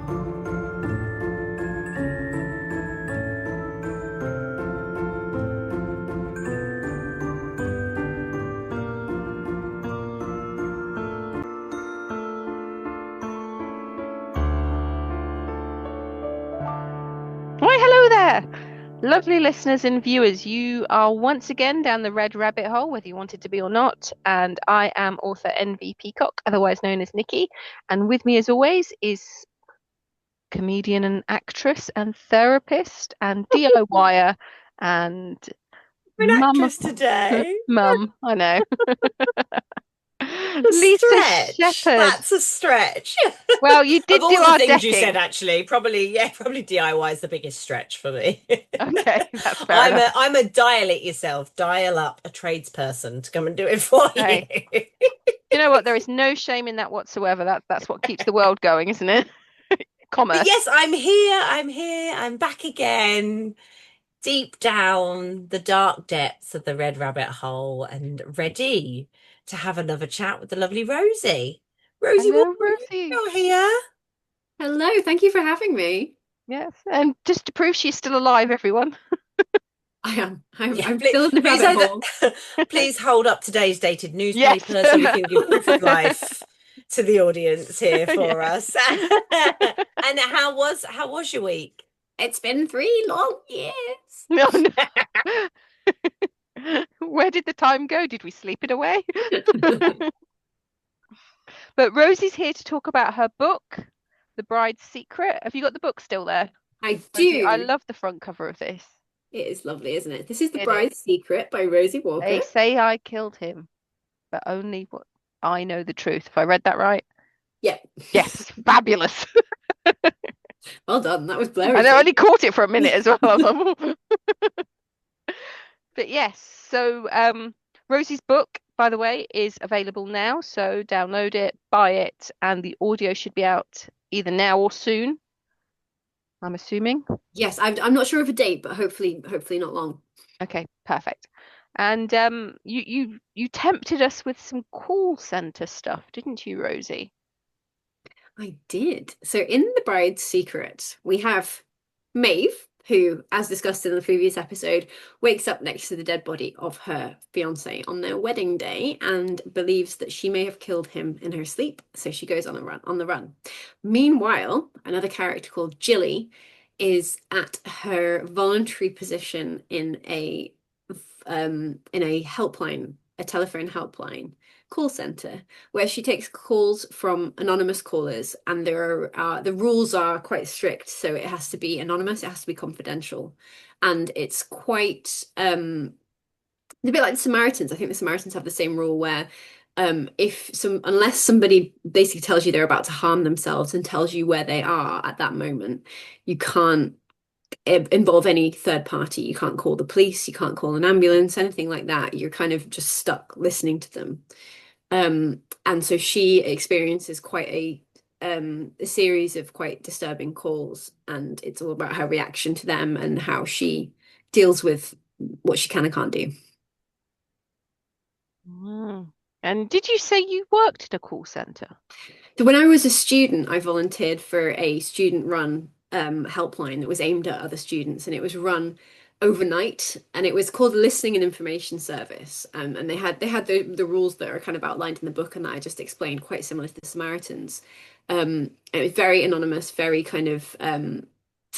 Why, hello there, lovely listeners and viewers. You are once again down the red rabbit hole, whether you wanted to be or not. And I am author NV Peacock, otherwise known as Nikki. And with me, as always, is comedian and actress and therapist and DIYer and An mum, actress today. mum, I know, A Lisa stretch. Shepherd. That's a stretch. Well, you Of did do all the our things you said, decking. actually, probably DIY is the biggest stretch for me. Okay, that's fair enough. I'm a dial it yourself, dial up a tradesperson to come and do it for you. Hey, you know what? There is no shame in that whatsoever. That's what keeps the world going, isn't it? But Commerce. yes, I'm here. I'm back again, deep down the dark depths of the red rabbit hole, and ready to have another chat with the lovely Rosie. Rosie Hello, Walker, Rosie. you're here. Hello, thank you for having me. Yes, and just to prove she's still alive, everyone. I am. I'm, Yeah, I'm still in the rabbit hole. please hold up today's dated Yes. newspaper so we can give proof of life to the audience here for Yeah. us. And how was your week? It's been 3 long years. No, no. Where did the time go? Did we sleep it away? But Rosie's here to talk about her book, The Bride's Secret. Have you got the book still there, I Rosie? I do. love the front cover of this. It is lovely, isn't it? This is The It is. Bride's Secret by Rosie They Walker. say I killed him, but only what I know the truth. Have I read that right? Yeah. Yes, fabulous. Well done. That was And blurry I too. only caught it for a minute as well. But yes, so Rosie's book, by the way, is available now. So download it, buy it, and the audio should be out either now or soon, I'm assuming. Yes, I'm not sure of a date, but hopefully not long. Okay, perfect. And you tempted us with some call center stuff, didn't you, Rosie? I did. So in The Bride's Secret, we have Maeve, who, as discussed in the previous episode, wakes up next to the dead body of her fiance on their wedding day and believes that she may have killed him in her sleep. So she goes on the run. Meanwhile, another character called Jilly is at her voluntary position in a helpline, a telephone helpline call center where she takes calls from anonymous callers, and there are the rules are quite strict, so it has to be anonymous, it has to be confidential, and it's quite a bit like the Samaritans. I think the Samaritans have the same rule where if some unless somebody basically tells you they're about to harm themselves and tells you where they are at that moment, you can't involve any third party. You can't call the police, you can't call an ambulance, anything like that. You're kind of just stuck listening to them. And so she experiences quite a series of quite disturbing calls, and it's all about her reaction to them and how she deals with what she can and can't do. Mm. And did you say you worked at a call center? So when I was a student, I volunteered for a student-run helpline that was aimed at other students, and it was run overnight, and it was called Listening and Information Service. And they had the rules that are kind of outlined in the book, and that I just explained, quite similar to the Samaritans. It was very anonymous, very kind of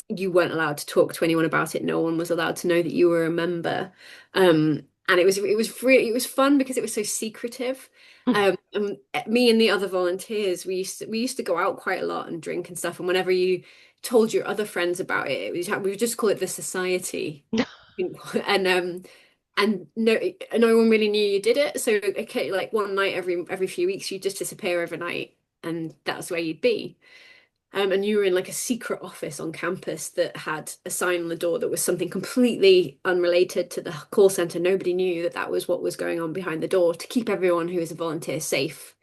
you weren't allowed to talk to anyone about it. No one was allowed to know that you were a member. And it was fun because it was so secretive. And me and the other volunteers, we used to go out quite a lot and drink and stuff. And whenever you told your other friends about it, we would just call it the society. And no one really knew you did it. So okay, like one night every few weeks, you just disappear overnight, and that's where you'd be. And you were in like a secret office on campus that had a sign on the door that was something completely unrelated to the call center. Nobody knew that that was what was going on behind the door, to keep everyone who was a volunteer safe.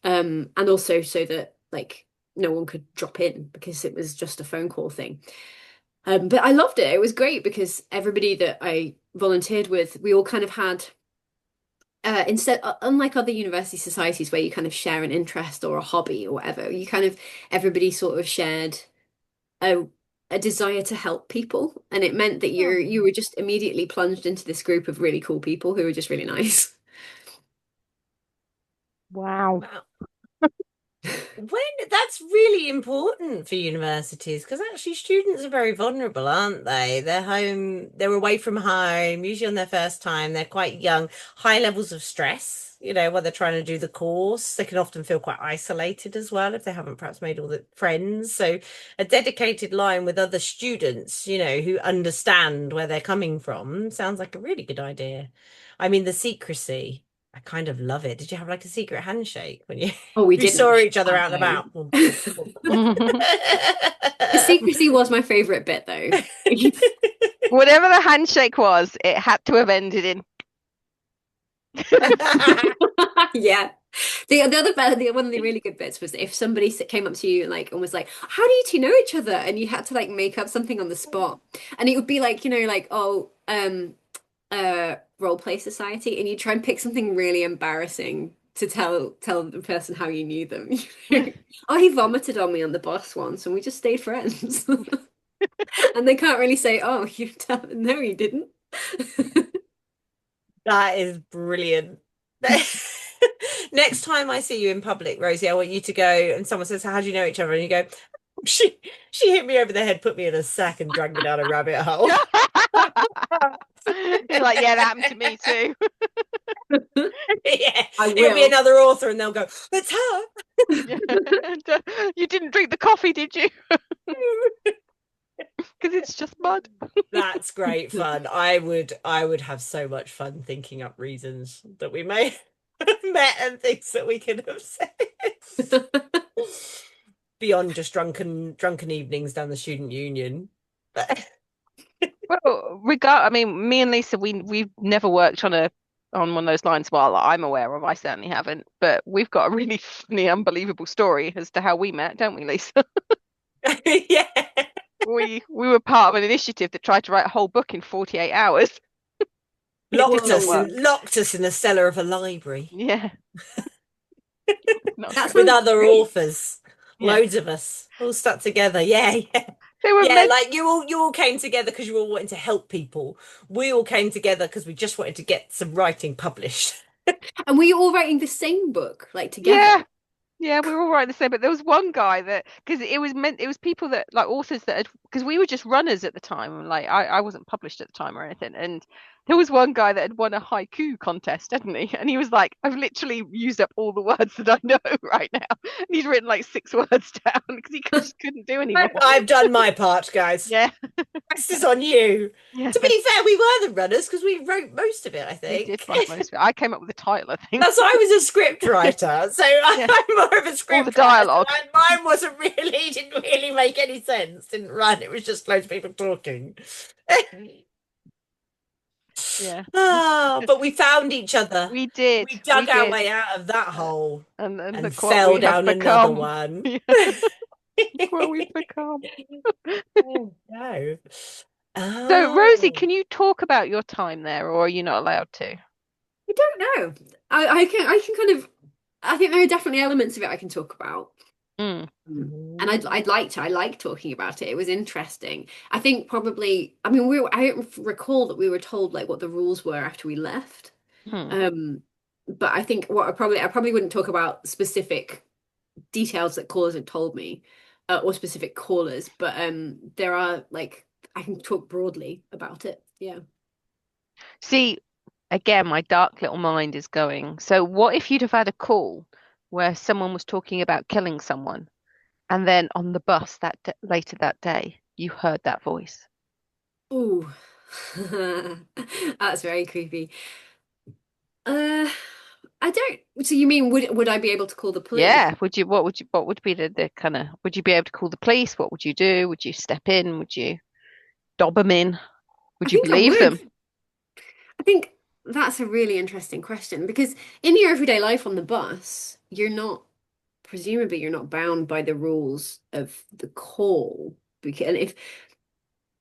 And also so that like no one could drop in because it was just a phone call thing. But I loved it. It was great because everybody that I volunteered with, we all kind of had instead, unlike other university societies where you kind of share an interest or a hobby or whatever, you kind of everybody sort of shared a a desire to help people, and it meant that Oh, you were just immediately plunged into this group of really cool people who were just really nice. wow. Wow. When that's really important for universities because actually students are very vulnerable, aren't they? They're home, they're away from home, usually on their first time. They're quite young, high levels of stress, while they're trying to do the course. They can often feel quite isolated as well if they haven't perhaps made all the friends. So a dedicated line with other students, who understand where they're coming from sounds like a really good idea. I mean, the secrecy. I kind of love it. Did you have like a secret handshake when you Oh, we we didn't saw have each other out and that about? Womp, womp, though. womp. The secrecy was my favorite bit though. Whatever the handshake was, it had to have ended in. Yeah. The other one of the really good bits was if somebody came up to you and like and was like, "How do you two know each other?" and you had to like make up something on the spot, and it would be like like role play society, and you try and pick something really embarrassing to tell the person how you knew them. Oh, he vomited on me on the bus once, and we just stayed friends. And they can't really say, "Oh, you no, you didn't." That is brilliant. Next time I see you in public, Rosie, I want you to go and someone says, "How do you know each other?" And you go, she hit me over the head, put me in a sack, and dragged me down a rabbit hole. You're like, yeah, that happened to me too. Yeah, I it'll be will. another author, and they'll go, "It's You didn't drink the coffee, did you? her." Because it's just mud. That's great fun. I would have so much fun thinking up reasons that we may have met and things that we could have said. Beyond just drunken evenings down the student union. But Well, I mean, me and Lisa, we've never worked on one of those lines. Well, I'm aware of. I certainly haven't. But we've got a really funny, unbelievable story as to how we met, don't we, Lisa? yeah. We were part of an initiative that tried to write a whole book in 48 hours. It did Locked not us work. Whoa. in locked us in the cellar of a library Yeah, not That with sounds other great. authors. yeah. Loads of us all stuck together. Yeah, yeah. They were Yeah, meant. like you all came together because you all wanted to help people. We all came together because we just wanted to get some writing published. And were you all writing the same book, like together? Yeah, yeah, we were all right the same, but there was one guy that because it was people that like authors that had because we were just runners at the time. Like I wasn't published at the time or anything, and there was one guy that had won a haiku contest, hadn't he? And he was like, I've literally used up all the words that I know right now, and he's written like 6 words down because he just couldn't do anymore. I've done my part, guys. Yeah, Rest is on you. yeah, To be fair, we were the runners because we wrote most of it, I we did think. write most of it. I came up with the title, I think. That's I was a script writer, so Yeah, I'm more of a all the script writer. dialogue. And mine wasn't really didn't really make any sense. Didn't run. It was just loads of people talking. Yeah, But we found each other. we did, We we dug our did, way out of that hole and and look what we fell have down another become. one. Yeah. What we've become. Oh no. So, Rosie, Oh. can you talk about your time there, or are you not allowed to? I don't know. I can kind of I think there are definitely elements of it I can talk about. Mm, And I'd like to. I like talking about it. It was interesting. I think probably I mean I don't recall that we were told like what the rules were after we left. mm. Um but I think what I probably wouldn't talk about specific details that callers had told me or specific callers, but there are like I can talk broadly about it. Yeah. See, again, my dark little mind is going. So, what if you'd have had a call where someone was talking about killing someone, and then on the bus later that day, you heard that voice? Ooh. That's very creepy. Uh, I don't. So you mean would I be able to call the police? Yeah. Would you? What would be the kind of? Would you be able to call the police? What would you do? Would you step in? Would you dob them in? I Would you think I believe would. them? I think that's a really interesting question because in your everyday life on the bus, presumably you're not bound by the rules of the call. Because and if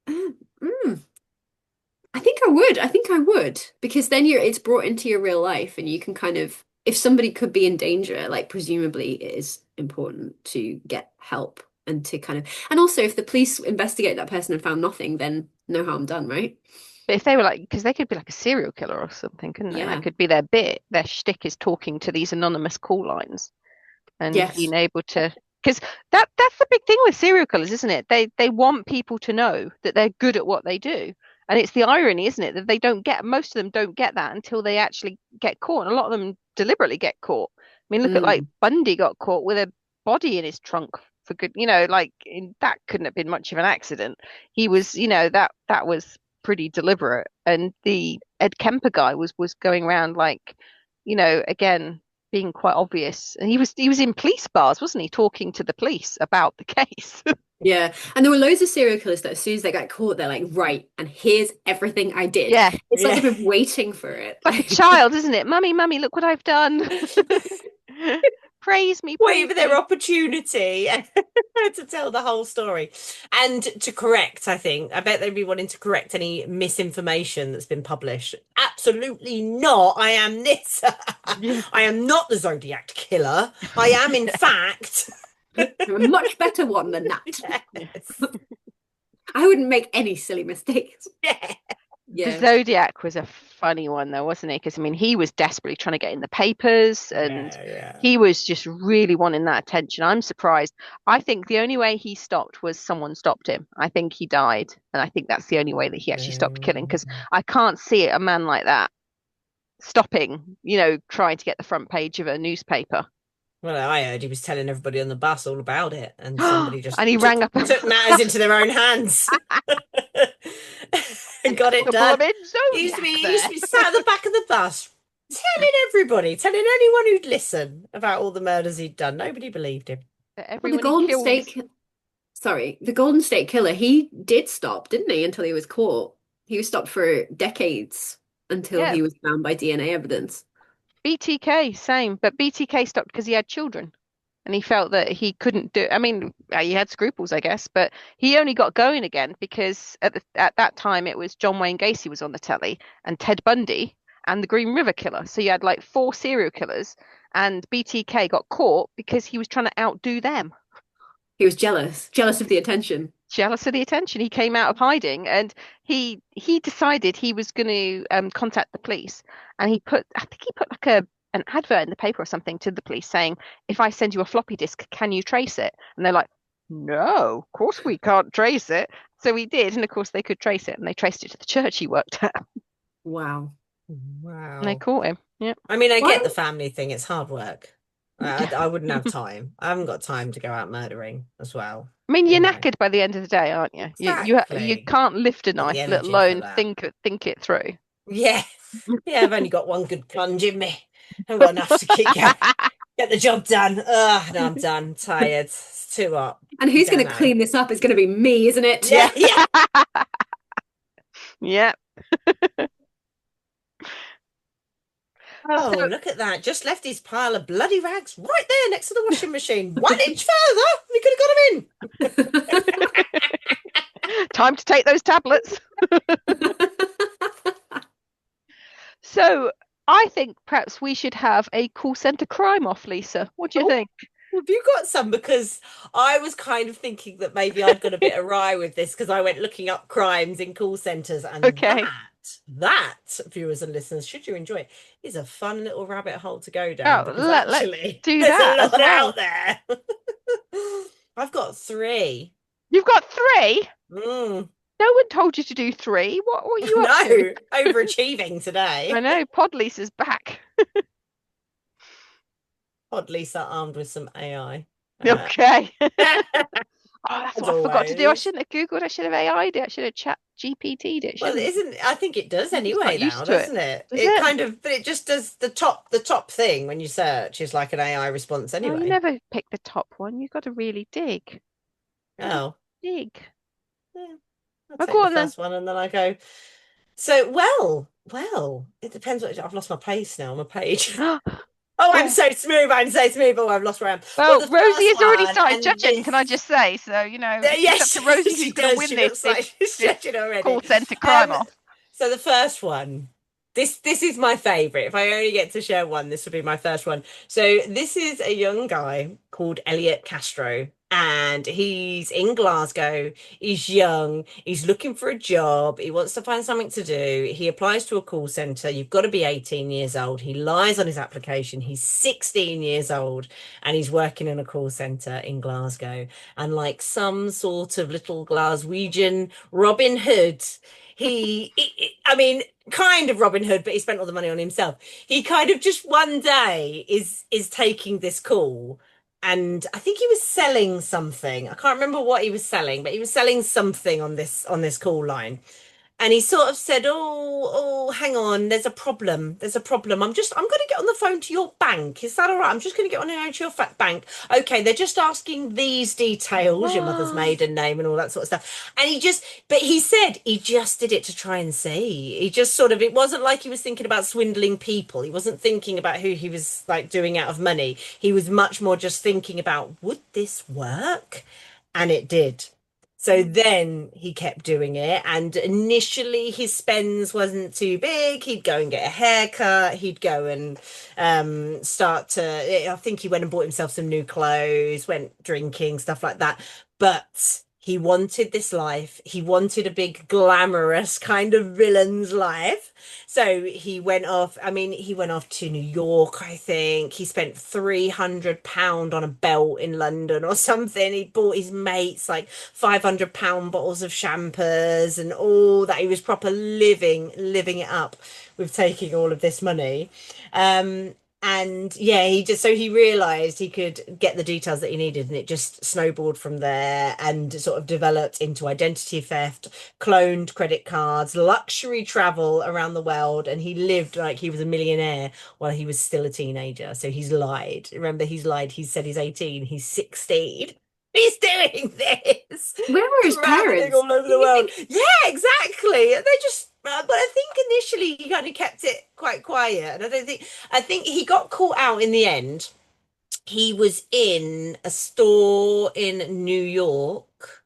mm, I think I would. I think I would because then it's brought into your real life and you can kind of if somebody could be in danger, like presumably it is important to get help and to kind of and also if the police investigate that person and found nothing, then no harm done, right? But if they were like, because they could be like a serial killer or something, couldn't they? That Yeah. could be their bit. Their shtick is talking to these anonymous call lines and being Yes. able to, because that's the big thing with serial killers, isn't it? They want people to know that they're good at what they do. And it's the irony, isn't it, that they don't get most of them don't get that until they actually get caught. And a lot of them deliberately get caught. I mean, look at like Mm. Bundy got caught with a body in his trunk for good, that couldn't have been much of an accident. He was, that was pretty deliberate. And the Ed Kemper guy was going around like, again, being quite obvious. And he was in police bars, wasn't he, talking to the police about the case. Yeah. And there were loads of serial killers that as soon as they got caught, they're like, right, and here's everything I did. Yeah, It's like Yeah. they've been waiting for it. like a child, isn't it? Mummy, mummy, look what I've done. Praise me, Wait praise for their me. opportunity to tell the whole story and to correct. I think I bet they'd be wanting to correct any misinformation that's been published. Absolutely not. I am this. Yeah. I am not the Zodiac killer. I am, in fact. A much better one than that. Yes. I wouldn't make any silly mistakes. Yeah. The Yeah. Zodiac was a funny one, though, wasn't he? Because I mean, he was desperately trying to get in the papers, and Yeah. he was just really wanting that attention. I'm surprised. I think the only way he stopped was someone stopped him. I think he died, and I think that's the only way that he actually stopped killing. Because I can't see a man like that stopping, trying to get the front page of a newspaper. Well, I heard he was telling everybody on the bus all about it, and somebody just And he rang up took matters into their own hands and got it done. He used to be sat at the back of the bus telling everybody, telling anyone who'd listen about all the murders he'd done. Nobody believed him. Well, the Everyone he Golden killed. State, sorry, the Golden State Killer, he did stop, didn't he, until he was caught. He was stopped for decades until Yeah, he was found by DNA evidence. BTK, same. But BTK stopped because he had children. And he felt that he couldn't do. I mean, he had scruples, I guess, but he only got going again because at that time it was John Wayne Gacy was on the telly and Ted Bundy and the Green River Killer. So you had like four serial killers, and BTK got caught because he was trying to outdo them. He was jealous of the attention. Jealous of the attention. He came out of hiding and he decided he was going to contact the police, and I think he put like an advert in the paper or something to the police saying, if I send you a floppy disk, can you trace it? And they're like, no, of course we can't trace it. So we did, and of course they could trace it, and they traced it to the church he worked at. Wow. Wow. And they caught him. Yeah. I mean, I Why- get the family thing. It's hard work. I wouldn't have time. I haven't got time to go out murdering as well. I mean, you're You know. knackered by the end of the day, aren't you? You Exactly. can't lift a Got the knife, let energy for alone that. think it through. Yeah. Yeah, I've only got one good plunge in me. I haven't got enough to keep going. Get the job done. Ugh, no, I'm done. Tired. It's too hot. And who's going to Dunno. clean this up? It's going to be me, isn't it? Yeah, yeah. Yeah. Oh, So- look at that. Just left his pile of bloody rags right there next to the washing machine. 1 inch further. We could have got him in. Time to take those tablets. So I think perhaps we should have a call center crime off, Lisa. What do you Oh. think? Have you got some? Because I was kind of thinking that maybe I'd got a bit awry with this because I went looking up crimes in call centers, and Okay. that, viewers and listeners, should you enjoy it, is a fun little rabbit hole to go down. Oh, Because let's actually, do there's that a as lot well. out there. I've got 3. You've got 3? Mm. No one told you to do 3. What are you up to? No, overachieving today. I know, Pod Lisa's back. Odd Lisa armed with some AI. Okay. Oh, that's As what I forgot to do. I always. shouldn't have Googled. I should have AI'd it. I should have chat GPT'd it. Well, shouldn't I? I think it does I'm just anyway not used now, to it. doesn't it? Does It it? kind of, but it just does the top thing when you search is like an AI response Oh, anyway. you never pick the top one. You've got to really dig. Oh, Dig. yeah. I'll Oh, take go the on then. first one and then I go. So, well, it depends I've lost my place now on my page. Oh, I'm Oh. so smooth. Oh, I've lost where I am. Well, the Rosie has first already one, started and judging, can I this- just say? So, it's Yes, up to Rosie she who's going to does. win She this, looks like she's this judging already. call centre crime off. So the first one, this is my favorite. If I only get to share one, this would be my first one. So this is a young guy called Elliot Castro, and he's in Glasgow. He's young. He's looking for a job. He wants to find something to do. He applies to a call center. You've got to be 18 years old. He lies on his application. He's 16 years old, and he's working in a call center in Glasgow. And like some sort of little Glaswegian Robin Hood, I mean, kind of Robin Hood, but he spent all the money on himself. He kind of just one day is taking this call, and I think he was selling something. I can't remember what he was selling, but he was selling something on this call line. And he sort of said, oh, hang on, there's a problem. There's a problem. I'm going to get on the phone to your bank. Is that all right? I'm just going to get on the phone to your bank. Okay, they're just asking these details, your mother's What? maiden name and all that sort of stuff. And but he said he just did it to try and see. He just sort of, it wasn't like he was thinking about swindling people. He wasn't thinking about who he was like doing out of money. He was much more just thinking about, would this work? And it did. So then he kept doing it, and initially his spends wasn't too big. He'd go and get a haircut. He'd go and start to. I think he went and bought himself some new clothes, went drinking, stuff like that. But he wanted this life. He wanted a big, glamorous kind of villain's life. So he went off. I mean, he went off to New York, I think. He spent £300 on a belt in London or something. He bought his mates like £500 bottles of champers and all that. He was proper living it up with taking all of this money. Um, and yeah, he realized he could get the details that he needed, and it just snowballed from there and sort of developed into identity theft, cloned credit cards, luxury travel around the world, and he lived like he was a millionaire while he was still a teenager. So he's lied. Remember, he's lied. He said he's 18, he's 16. He's doing this, Where were his traveling parents? all over the world. Yeah, exactly. They just, but I think initially he kind of kept it quite quiet. And I think he got caught out in the end. He was in a store in New York.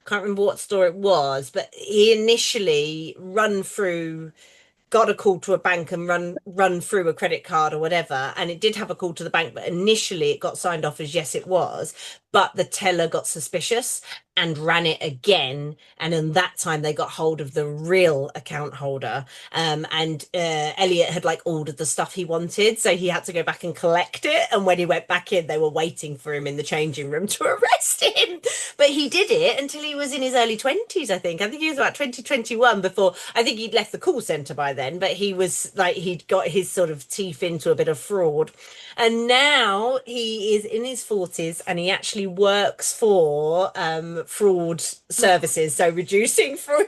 Can't remember what store it was, but he initially run through got a call to a bank and run through a credit card or whatever, and it did have a call to the bank, but initially it got signed off as yes it was, but the teller got suspicious and ran it again, and in that time they got hold of the real account holder. And Elliot had like ordered the stuff he wanted, so he had to go back and collect it, and when he went back in they were waiting for him in the changing room to arrest him. But he did it until he was in his early 20s, I think he was about 2021 before. I think he'd left the call center by then, but he was like, he'd got his sort of teeth into a bit of fraud. And now he is in his 40s, and he actually works for fraud services. So reducing fraud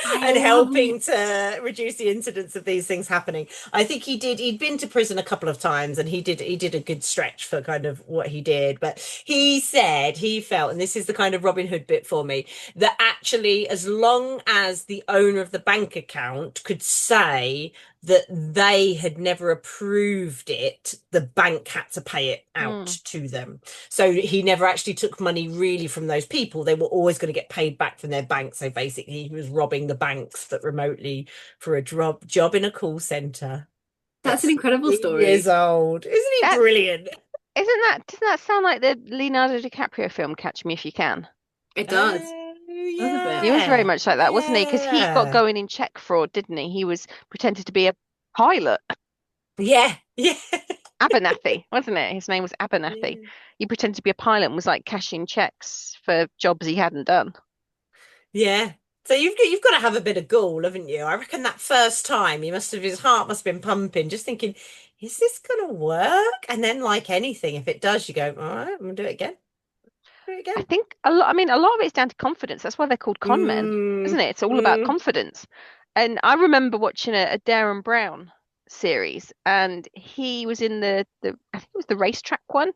I and love helping to reduce the incidence of these things happening. I think he'd been to prison a couple of times, and he did a good stretch for kind of what he did. But he said he felt, and this is the kind of Robin Hood bit for me, that actually, as long as the owner of the bank account could say that they had never approved it, the bank had to pay it out Mm. to them. So he never actually took money really from those people. They were always going to get paid back from their bank. So basically, he was robbing the banks, but remotely for a job in a call center. That's an That's incredible 16 years story. old. Isn't he That brilliant? doesn't that sound like the Leonardo DiCaprio film Catch Me If You Can? It does. Oh, Does a bit. He was very yeah. much like that, wasn't he? Because he got Yeah. going in check fraud, didn't he? He was pretended to be a pilot, Yeah. Yeah. Abernathy, wasn't it? His name was Abernathy. Yeah. He pretended to be a pilot and was like cashing checks for jobs he hadn't done. Yeah. So you've got to have a bit of gall, haven't you? I reckon that first time his heart must have been pumping, just thinking, is this gonna work? And then like anything, if it does, you go, all right, I'm gonna do it again. Do it I again. think a lot of it's down to confidence. That's why they're called con men, Mm, isn't it? It's all about mm. confidence. And I remember watching a Darren Brown series, and he was in the I think it was the racetrack one,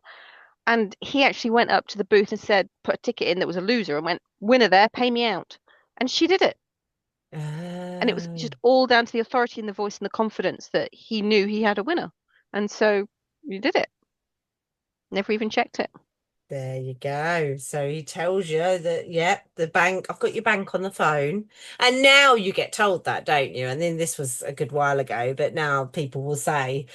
and he actually went up to the booth and said, put a ticket in that was a loser, and went, winner there, pay me out. And she did it. And it was Oh. just all down to the authority and the voice and the confidence that he knew he had a winner. And so you did it. Never even checked it. There you go. So he tells you that, yeah, the bank, I've got your bank on the phone. And now you get told that, don't you? And then this was a good while ago, but now people will say,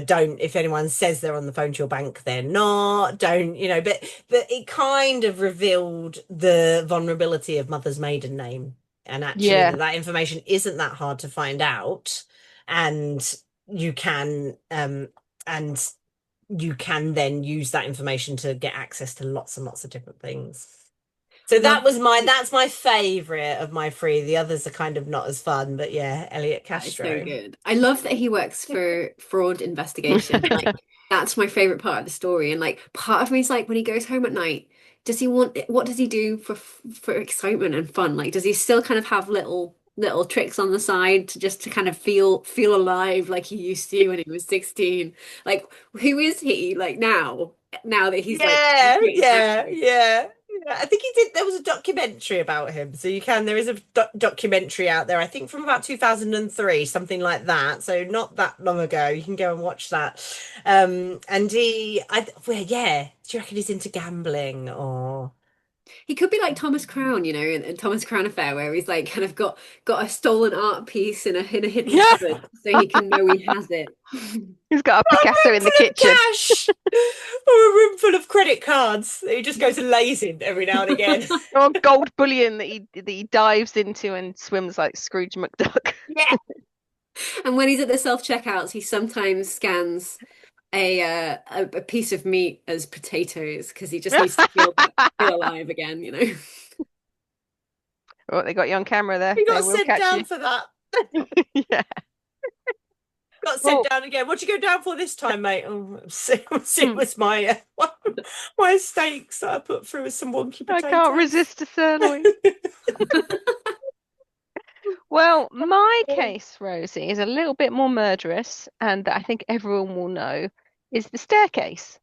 don't, if anyone says they're on the phone to your bank, they're not. Don't, but it kind of revealed the vulnerability of mother's maiden name. And actually, Yeah. that information isn't that hard to find out. And you can, and you can then use that information to get access to lots and lots of different things. So Love that's my favorite of my three. The others are kind of not as fun, but yeah, Elliot that is so Castro. good. I love that he works for fraud investigation. Like that's my favorite part of the story. And like part of me is like when he goes home at night, does he want what does he do for excitement and fun? Like does he still kind of have little tricks on the side to kind of feel alive like he used to when he was 16? Like who is he like now that he's like Yeah, getting out? yeah, yeah. Yeah, I think he did. There was a documentary about him, so there is a documentary out there. I think from about 2003, something like that. So not that long ago. You can go and watch that. And well, yeah. Do you reckon he's into gambling or? He could be like Thomas Crown, in Thomas Crown Affair, where he's like kind of got a stolen art piece in a hidden Yeah. cupboard, so he can know he has it. He's got a A Picasso room in the full of kitchen. cash or a room full of credit cards that he just goes and lays in every now and again. Or gold bullion that he dives into and swims like Scrooge McDuck. Yeah. And when he's at the self-checkouts, he sometimes scans a piece of meat as potatoes because he just needs to feel alive again. Oh, they got you on camera there. He They got will sent catch down you. for that. Yeah. Got sent Well, down again. What'd you go down for this time, mate? Oh, it hmm, was my steaks that I put through with some wonky I can't potatoes. resist a sirloin. Well, my case, Rosie, is a little bit more murderous, and that I think everyone will know is the staircase,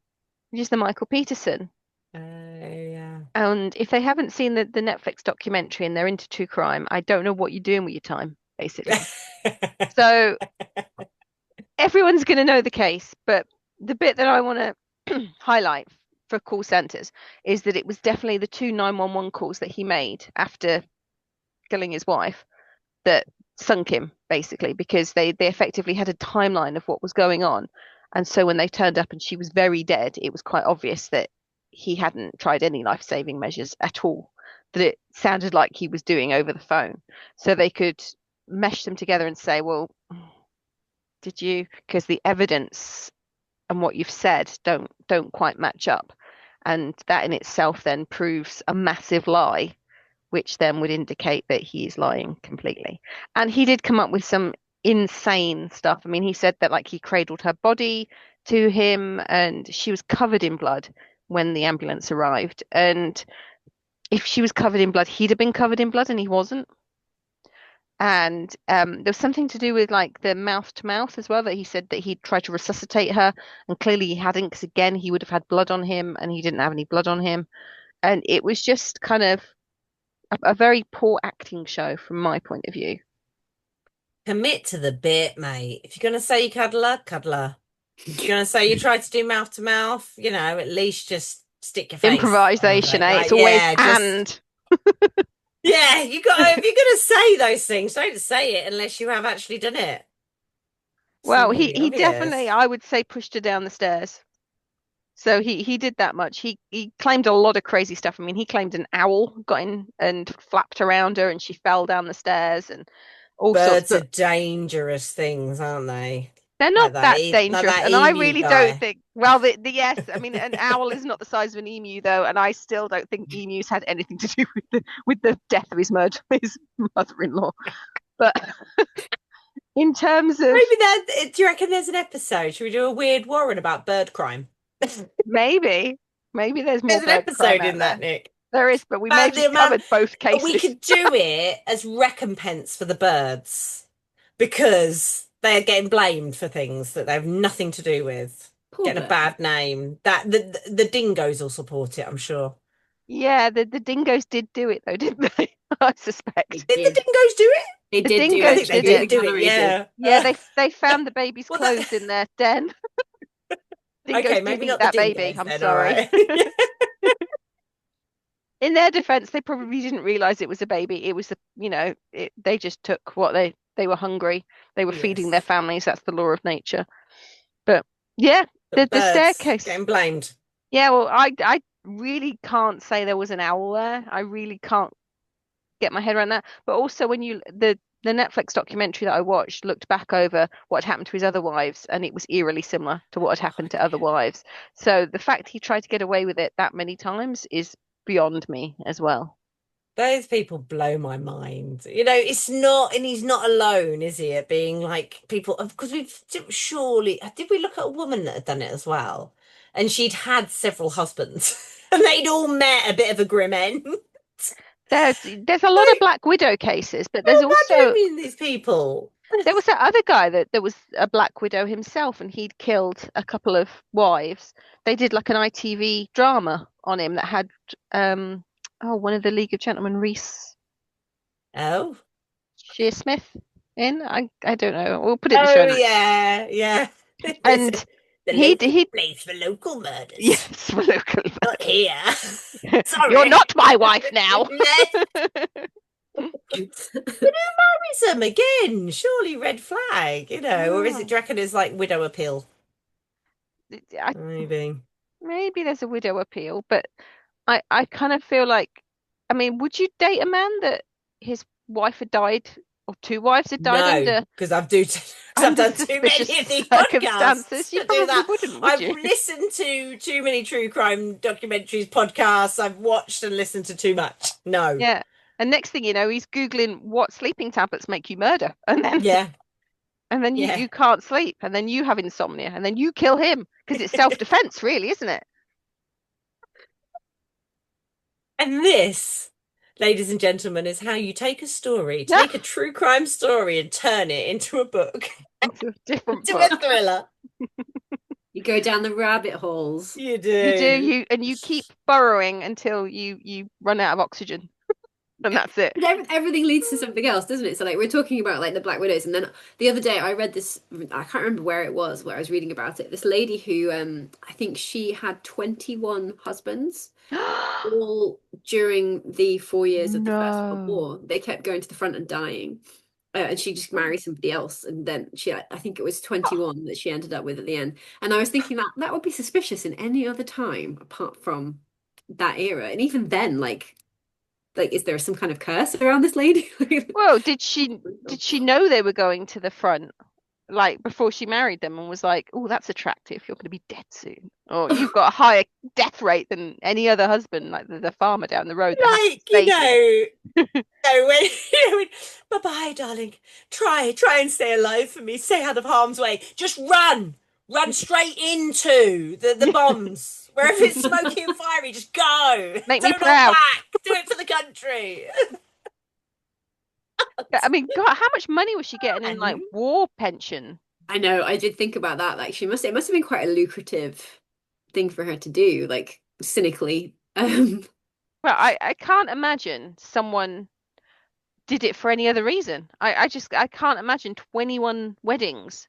which is the Michael Peterson. Yeah. And if they haven't seen the Netflix documentary and they're into true crime, I don't know what you're doing with your time, basically. So everyone's going to know the case, but the bit that I want to highlight for call centers is that it was definitely the two 911 calls that he made after killing his wife that sunk him, basically, because they effectively had a timeline of what was going on. And so when they turned up and she was very dead, it was quite obvious that he hadn't tried any life-saving measures at all, that it sounded like he was doing over the phone. So they could mesh them together and say, well, did you? Because the evidence and what you've said don't quite match up. And that in itself then proves a massive lie, which then would indicate that he is lying completely. And he did come up with some insane stuff. I mean, he said that like he cradled her body to him and she was covered in blood when the ambulance arrived. And if she was covered in blood, he'd have been covered in blood and he wasn't. And there was something to do with like the mouth to mouth as well, that he said that he'd tried to resuscitate her and clearly he hadn't, because again, he would have had blood on him and he didn't have any blood on him. And it was just kind of a very poor acting show from my point of view. Commit to the bit, mate. If you're going to say you cuddler, cuddler. If you're going to say you tried to do mouth to mouth, at least just stick your face on the Improvisation, thing. eh? Like, It's always yeah, and. yeah, if you're going to say those things, don't say it unless you have actually done it. Well, Seem he really he definitely, obvious. I would say, pushed her down the stairs. So he did that much. He claimed a lot of crazy stuff. I mean, he claimed an owl got in and flapped around her and she fell down the stairs and all sorts. Birds are But dangerous things, aren't they? they're not that Like dangerous. that And I emu really don't guy. think, well, the yes, I mean, an owl is not the size of an emu, though, and I still don't think emus had anything to do with the death of his mother-in-law. But in terms of Maybe do you reckon there's an episode? Should we do a weird Warren about bird crime? maybe, maybe there's more There's an bird crime episode out in that, there. Nick. There is, but we may have About the just amount, covered both but we cases. could do it as recompense for the birds because they are getting blamed for things that they have nothing to do with. Poor Getting a bird. bad name. That the dingoes will support it, I'm sure. Yeah, the dingoes did do it though, didn't they? I They suspect Did the did. dingoes do it? They the did do I it. dingoes think they They did did it. the did do it, canneries. yeah. Yeah, they found the baby's Well, clothes in their den. okay, Dingoes maybe did eat not the that baby. dingoes I'm then, all sorry. right. in their defense, they probably didn't realize it was a baby. It was they just took what they were hungry. They were feeding their Yes. families. That's the law of nature. But yeah, But the birds staircase. getting blamed. Yeah, well, I really can't say there was an owl there. I really can't get my head around that. But also when the Netflix documentary that I watched looked back over what had happened to his other wives, and it was eerily similar to what had Oh, happened to other dear. wives. So the fact he tried to get away with it that many times is beyond me as well. Those people blow my mind. It's not, and he's not alone, is he? At being like people, because surely, did we look at a woman that had done it as well? And she'd had several husbands, and they'd all met a bit of a grim end. There's a lot of Like, Black Widow cases, but there's how bad also do you mean these people? there was that other guy that was a Black Widow himself, and he'd killed a couple of wives. They did like an ITV drama on him that had um one of the League of Gentlemen, Reese Oh, Shearsmith in. I don't know. We'll put it in the show oh notes. yeah, yeah. And The he'd local he'd place for local murders. yes, for local. Not here. You're Sorry. not my wife now. Yes. Tourism again, surely red flag, or is it, do Oh, you reckon it's like widow appeal? I, Maybe. maybe there's a widow appeal, but I kind of feel like, I mean, would you date a man that his wife had died or two wives had died No, under because because I've under done too suspicious many of these circumstances? podcasts You to do probably that. wouldn't, would I've you? listened to too many true crime documentaries, podcasts. I've watched and listened to too much. No. Yeah. And next thing you know, he's Googling what sleeping tablets make you murder. And then Yeah. and then you, Yeah. you can't sleep, and then you have insomnia, and then you kill him because it's self-defense, really, isn't it? And this, ladies and gentlemen, is how you take a story, Yeah. take a true crime story and turn it into a book, It's a different to a book. thriller. You go down the rabbit holes. You You do, do. you keep burrowing until you run out of oxygen, and that's it. But everything leads to something else, doesn't it? So like we're talking about like the Black Widows, and then the other day I read this. I can't remember where it was, where I was reading about it. This lady who I think she had 21 husbands, all during the 4 years of the First World No. War. They kept going to the front and dying, and she just married somebody else, and then I think it was 21 that she ended up with at the end. And I was thinking that that would be suspicious in any other time apart from that era, and even then, like, is there some kind of curse around this lady? Well, did she know they were going to the front like before she married them and was like, "Oh, that's attractive. You're going to be dead soon." Or you've got a higher death rate than any other husband, like the farmer down the road that has to Like, stay here. when, bye bye, darling. Try and stay alive for me. Stay out of harm's way. Just run straight into the bombs. Wherever it's smoky and fiery, just go. Make me Don't look proud. back. Do it for the country. I mean, God, how much money was she getting in like And war pension? I know, I did think about that. Like it must have been quite a lucrative thing for her to do, like cynically. Well, I can't imagine someone did it for any other reason. I can't imagine 21 weddings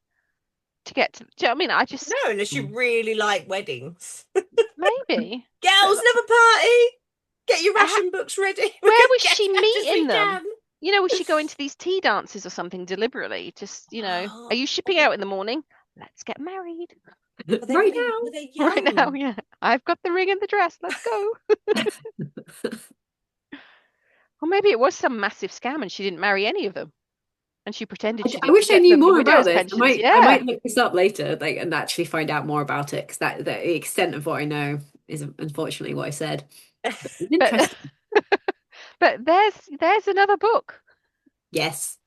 to get to. Do you know what I mean? I just no, unless you really like weddings. maybe. Girls, But live a party. Get your ha- ration books ready. We're where gonna was get she as much as we meeting them? can. Was she going to these tea dances or something deliberately? Just, are Oh, you shipping out in the morning? Let's get married Right now. were they right now. young? Yeah, I've got the ring and the dress. Let's go. Or maybe it was some massive scam and she didn't marry any of them, and she pretended she I did to wish I get knew the more about widow's this. pensions. I Yeah. might look this up later, like, and actually find out more about it, because the extent of what I know is unfortunately what I said. But it's But interesting. but there's another book, Yes.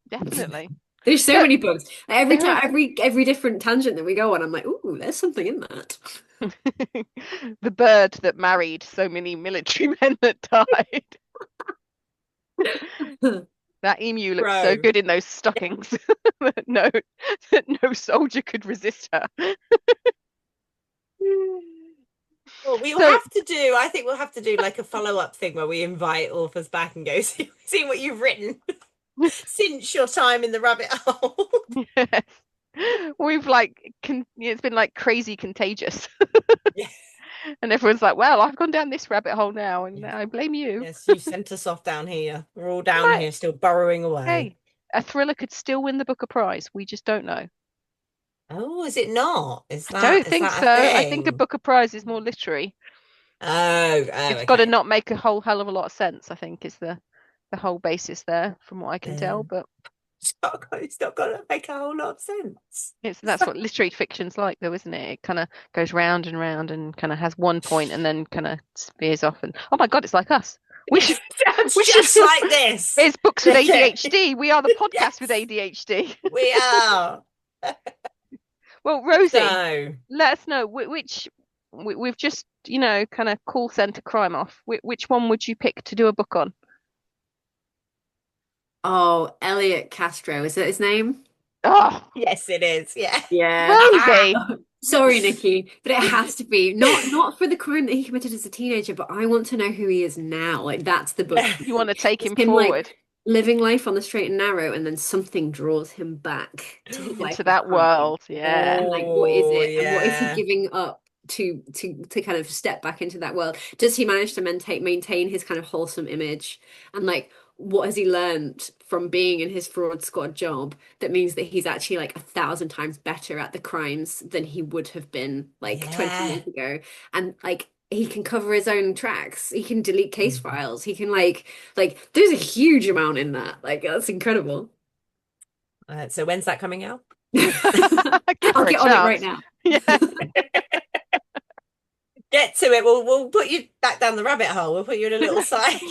definitely. There's so So many books. Every there time, are every different tangent that we go on, I'm like, ooh, there's something in that. the bird that married so many military men that died. That emu looked so Bro. good in those stockings that no soldier could resist her. Well, So I think we'll have to do like a follow-up thing where we invite authors back and go see what you've written since your time in the rabbit hole. yes, we've it's been like crazy contagious. Yeah. And everyone's like, well, I've gone down this rabbit hole now, and Yes, I blame you. yes, you sent us off down here. We're all down Might, here still burrowing away. hey, a thriller could still win the Booker Prize. We just don't know. Oh, is it not? I don't Is think that a so. I think a thing? Booker Prize is more literary. Oh, It's got to okay. not make a whole hell of a lot of sense, I think, is the whole basis there, from what I can tell. Um, But it's not gonna make a whole lot of sense. that's what literary fiction's like, though, isn't it? It kind of goes round and round and kind of has one point and then kind of veers off. And oh my God, it's like us. We should, It sounds we should. just like this. It's books with ADHD. We are the podcast with Yes, ADHD. we are. Well, Rosie, So, let us know which we've just, kind of call center crime off. Which one would you pick to do a book on? Oh, Elliot Castro, is that his name? Oh, yes, it is. Yeah. Yeah. Rosie. Sorry, Nikki, but it has to be not for the crime that he committed as a teenager, but I want to know who he is now. Like that's the book for You want me. to take It's him him like forward living life on the straight and narrow, and then something draws him back to his life into of that crime. world. Yeah. And like, what is Oh, it? And what is he yeah. giving up to kind of step back into that world? Does he manage to maintain his kind of wholesome image? And like, what has he learned from being in his fraud squad job that means that he's actually like 1,000 times better at the crimes than he would have been like 20 Yeah. years ago? And like he can cover his own tracks. He can delete case Mhm. files. He can like there's a huge amount in that. Like that's incredible. So when's that coming out? Give I'll her a get on it right chance. now. Yeah. Get to it. We'll put you back down the rabbit hole. We'll put you in a little side. Do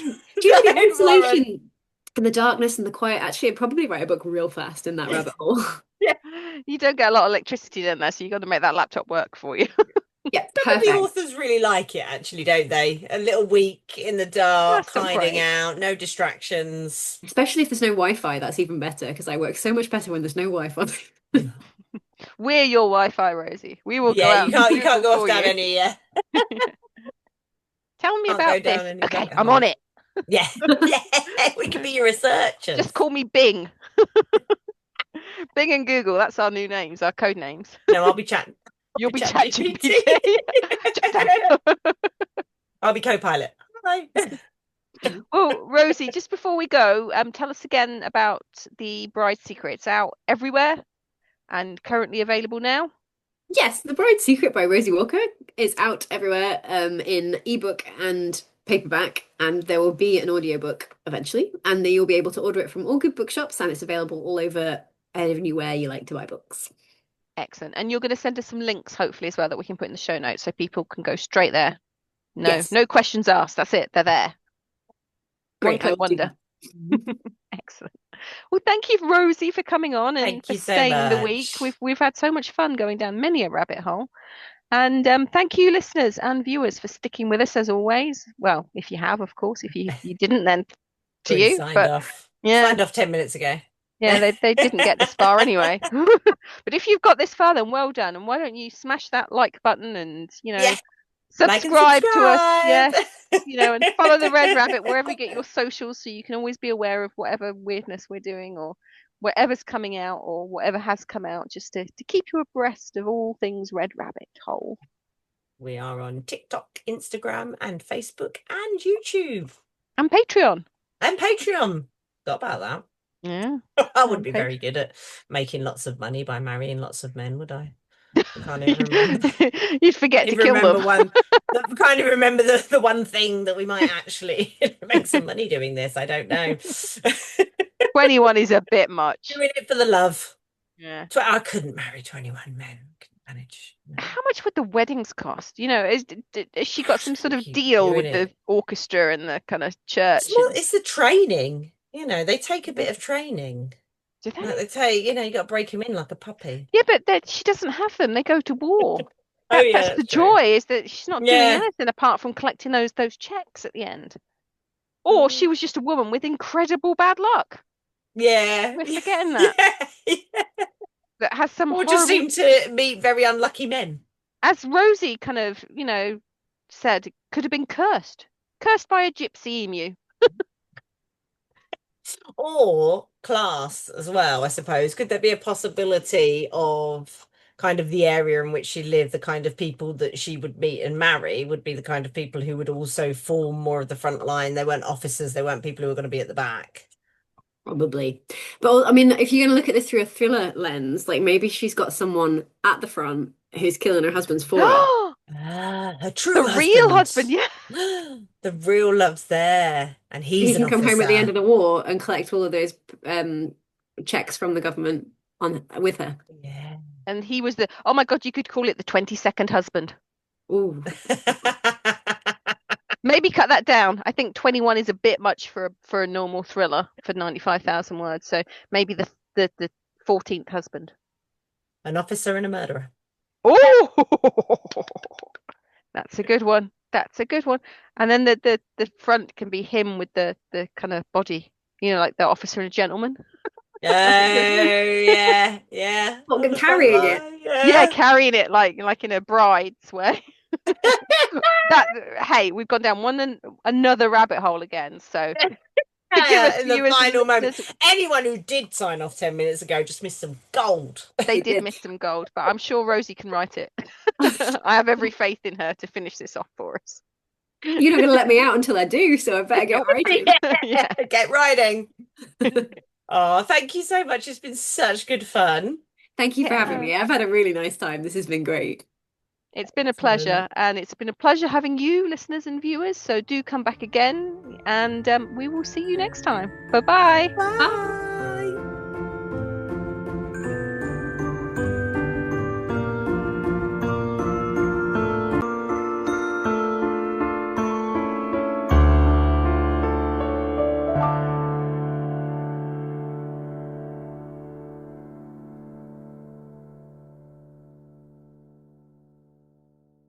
you know the Warren. isolation and the darkness and the quiet? Actually, I'd probably write a book real fast in that rabbit hole. Yeah. You don't get a lot of electricity in there, so you got to make that laptop work for you. Yeah, Some of the perfect. authors really like it, actually, don't they? A little week in the dark, That's not hiding great. out, no distractions. Especially if there's no Wi-Fi, that's even better because I work so much better when there's no Wi-Fi. We're your Wi-Fi, Rosie. We will go Yeah, out and you can't Google go off for down you. any Tell me can't go about this. down any Okay, rabbit I'm on holes. it. Yeah, yeah, we can be your Just researchers. call me Bing. Bing and Google, that's our new names, our code names. No, I'll be chatting. You'll be Chat GPT. ChatGPT. I'll be co-pilot. Hi. Well, Rosie, just before we go, tell us again about the Bride Secret. It's out everywhere and currently available now. Yes, The Bride's Secret by Rosie Walker is out everywhere in ebook and paperback, and there will be an audiobook eventually, and then you'll be able to order it from all good bookshops, and it's available all over anywhere you like to buy books. Excellent. And you're going to send us some links, hopefully, as well, that we can put in the show notes so people can go straight there. No, Yes, no questions asked. That's it. They're there. One great, I click will do wonder. that. Excellent. Well, thank you, Rosie, for coming on and Thank for you so staying the week. much. We've had so much fun going down many a rabbit hole. And thank you, listeners and viewers, for sticking with us as always. Well, if you have, of course. If you didn't, then to Already you. signed But off. yeah, Signed off 10 minutes ago. yeah, they didn't get this far anyway. But if you've got this far, then well done. And why don't you smash that like button and Yeah, like and subscribe to us? subscribe. Yeah, and follow the Red Rabbit wherever you get your socials, so you can always be aware of whatever weirdness we're doing or whatever's coming out or whatever has come out, just to keep you abreast of all things Red Rabbit Hole. We are on TikTok, Instagram, and Facebook, and YouTube, And Patreon. and Patreon. Forgot about that. Yeah. I wouldn't on be Patreon. very good at making lots of money by marrying lots of men, would I? I can't even remember. You'd forget to kill remember them. I can't even remember the one thing that we might actually make some money doing this. I don't know. 21 is a bit much. Doing it for the love. Yeah. So I couldn't marry 21 men. Couldn't manage. No. How much would the weddings cost? Has she got some sort of Keep deal doing with the it. orchestra and the kind of church? It's the training. They take a bit of training. Do they? Like they take, you got to break him in like a puppy. Yeah, but she doesn't have them. They go to war. Oh yeah, That's the that's true. joy, is that she's not doing Yeah. anything apart from collecting those checks at the end. Or she was just a woman with incredible bad luck. Yeah. We're forgetting that. Yeah. That has some Or horrible. just seem to meet very unlucky men. As Rosie kind of, said, could have been cursed. Cursed by a gypsy emu. Or class as well, I suppose. Could there be a possibility of kind of the area in which she lived, the kind of people that she would meet and marry would be the kind of people who would also form more of the front line. They weren't officers, they weren't people who were going to be at the back. Probably. But I mean, if you're going to look at this through a thriller lens, like maybe she's got someone at the front who's killing her husbands for her. Her true The real husband, yeah. The real love's there, and He he's can an come home at the end of officer. the war and collect all of those checks from the government on with her. Yeah. And he was oh my God, you could call it the 22nd husband. Ooh. Maybe cut that down. I think 21 is a bit much for a normal thriller for 95,000 words. So maybe the 14th husband. An officer and a murderer. Oh, that's a good one. That's a good one. And then the front can be him with the kind of body, like the officer and a gentleman. Oh, yeah, yeah. Oh, On the front carrying it. line, Yeah, yeah. carrying it like in a bride's way. Hey, we've gone down another rabbit hole again. So to give us In the viewers and final moment. listeners, Anyone who did sign off 10 minutes ago just missed some gold. they did miss some gold, but I'm sure Rosie can write it. I have every faith in her to finish this off for us. You're not going to let me out until I do, so I better get writing. Yeah. Get writing. Oh, thank you so much. It's been such good fun. Thank you for having me. I've had a really nice time. This has been great. It's been a pleasure, and it's been a pleasure having you, listeners and viewers. So do come back again, and we will see you next time. Bye-bye. Bye.